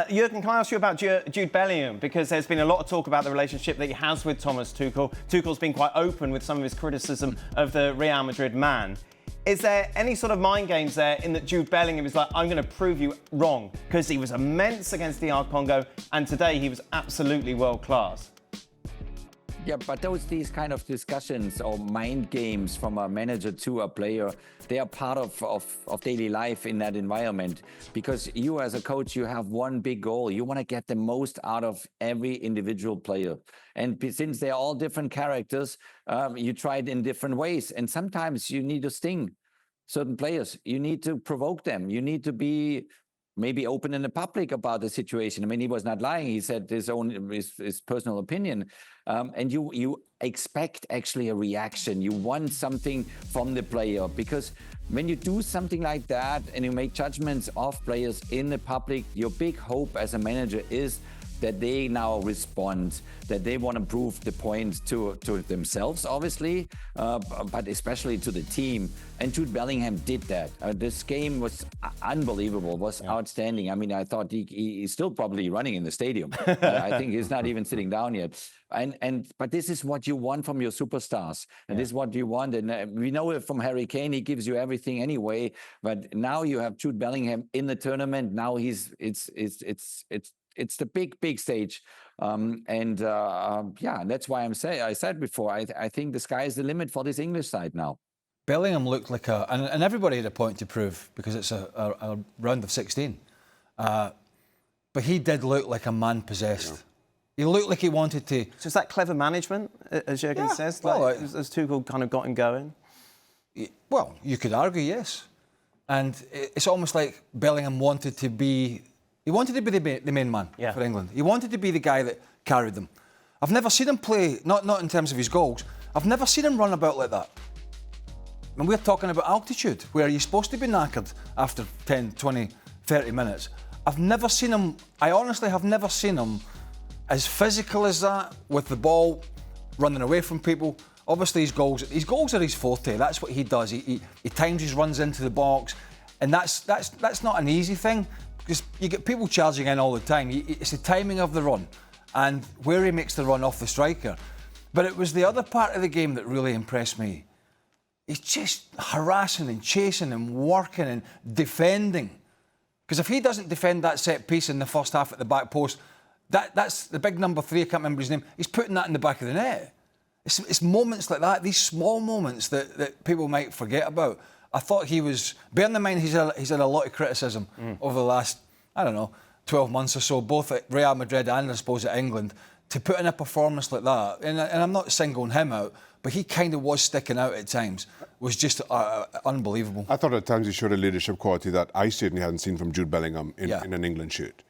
Jurgen, can I ask you about Jude Bellingham? Because there's been a lot of talk about the relationship that he has with Thomas Tuchel. Tuchel's been quite open with some of his criticism of the Real Madrid man. Is there any sort of mind games there in that Jude Bellingham is like, I'm going to prove you wrong? Because he was immense against DR Congo, and today he was absolutely world class. Yeah, but these kind of discussions or mind games from a manager to a player, they are part of daily life in that environment. Because you as a coach, you have one big goal. You want to get the most out of every individual player. And since they're all different characters, you try it in different ways. And sometimes you need to sting certain players. You need to provoke them. You need to be maybe open in the public about the situation. I mean, he was not lying. He said his personal opinion. And you expect actually a reaction. You want something from the player, because when you do something like that and you make judgments of players in the public, your big hope as a manager is that they now respond, that they want to prove the point to themselves, obviously, but especially to the team. And Jude Bellingham did that. This game was unbelievable, was outstanding. I mean, I thought he's still probably running in the stadium. I think he's not even sitting down yet. But this is what you want from your superstars. And this is what you want. And we know it from Harry Kane, he gives you everything anyway. But now you have Jude Bellingham in the tournament. Now it's the big stage, that's why I said before, I think the sky is the limit for this English side now. Bellingham looked like and everybody had a point to prove because it's a round of 16, but he did look like a man possessed. Yeah. He looked like he wanted to. So is that clever management, as Jurgen says? Like, as Tuchel kind of got him going? Well, you could argue, yes. And it's almost like Bellingham wanted to be. He wanted to be the main man for England. He wanted to be the guy that carried them. I've never seen him play, not in terms of his goals, I've never seen him run about like that. And we're talking about altitude, where you're supposed to be knackered after 10, 20, 30 minutes. I've never seen him, I honestly have never seen him as physical as that, with the ball, running away from people. Obviously his goals are his forte, that's what he does. He times his runs into the box, and that's not an easy thing. Because you get people charging in all the time. It's the timing of the run and where he makes the run off the striker. But it was the other part of the game that really impressed me. He's just harassing and chasing and working and defending. Because if he doesn't defend that set piece in the first half at the back post, that's the big number 3, I can't remember his name, he's putting that in the back of the net. It's moments like that, these small moments that people might forget about. I thought he was, bearing in mind he's had a lot of criticism over the last, 12 months or so, both at Real Madrid and I suppose at England, to put in a performance like that. And I'm not singling him out, but he kind of was sticking out at times. Was just unbelievable. I thought at times he showed a leadership quality that I certainly hadn't seen from Jude Bellingham in an England shirt.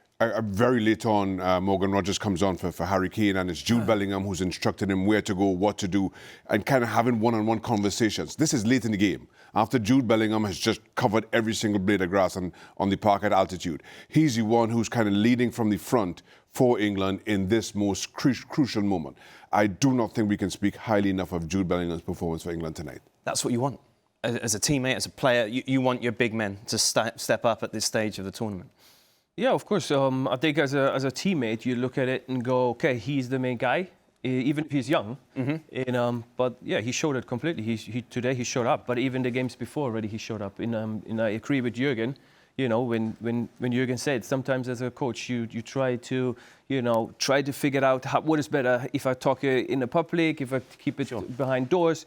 Very late on, Morgan Rogers comes on for Harry Kane, and it's Jude Bellingham who's instructed him where to go, what to do, and kind of having one-on-one conversations. This is late in the game, after Jude Bellingham has just covered every single blade of grass on the park at altitude. He's the one who's kind of leading from the front for England in this most crucial moment. I do not think we can speak highly enough of Jude Bellingham's performance for England tonight. That's what you want. As a teammate, as a player, you want your big men to step up at this stage of the tournament. Yeah, of course. I think as a teammate, you look at it and go, okay, he's the main guy, even if he's young. But yeah, he showed it completely. Today he showed up. But even the games before already, he showed up. And I agree with Jurgen. You know, when Jurgen said, sometimes as a coach, you try to, figure out what is better. If I talk in the public, if I keep it behind doors.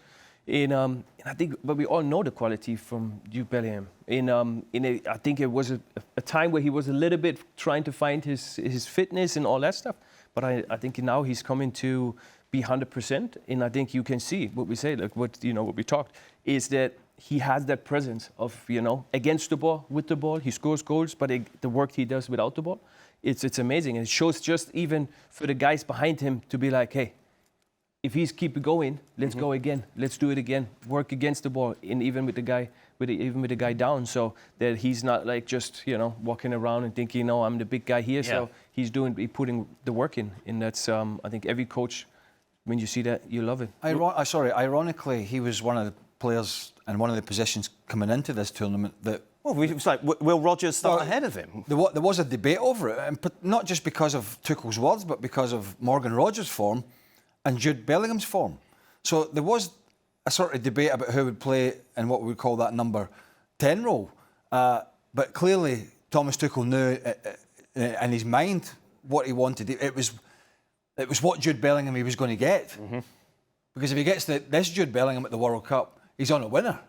And I think, but we all know the quality from Jude Bellingham. I think it was a time where he was a little bit trying to find his fitness and all that stuff. But I think now he's coming to be 100%. And I think you can see what we say, like what we talked, is that he has that presence of, against the ball, with the ball. He scores goals, but the work he does without the ball, it's amazing. And it shows just even for the guys behind him to be like, hey, if he's keep going, let's go again. Let's do it again. Work against the ball, and even with the guy down, so that he's not like just walking around and thinking, no, I'm the big guy here. Yeah. So he's putting the work in, and that's I think every coach, when you see that, you love it. Ironically, he was one of the players and one of the positions coming into this tournament that Well, it was like, will Rodgers start ahead of him? There was a debate over it, and not just because of Tuchel's words, but because of Morgan Rodgers' form and Jude Bellingham's form. So there was a sort of debate about who would play in what we would call that number 10 role. But clearly, Thomas Tuchel knew in his mind what he wanted. It was what Jude Bellingham he was going to get. Mm-hmm. Because if he gets this Jude Bellingham at the World Cup, he's on a winner.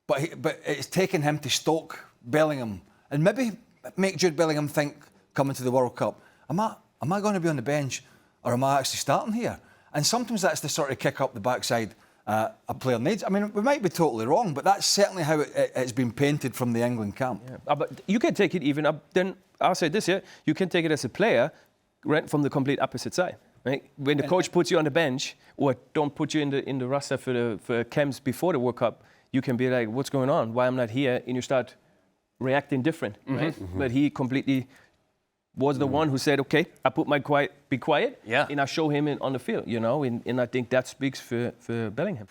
But it's taken him to stoke Bellingham and maybe make Jude Bellingham think, coming to the World Cup, am I going to be on the bench or am I actually starting here? And sometimes that's the sort of kick up the backside a player needs. I mean, we might be totally wrong, but that's certainly how it's been painted from the England camp. Yeah. But you can take it even up. Then I'll say this here: you can take it as a player, right, from the complete opposite side. Right? When the coach puts you on the bench or don't put you in the roster for camps before the World Cup, you can be like, what's going on? Why I'm not here? And you start reacting different, right? Mm-hmm. But he completely was the one who said, okay, I put my be quiet, and I show him on the field, you know, and I think that speaks for Bellingham.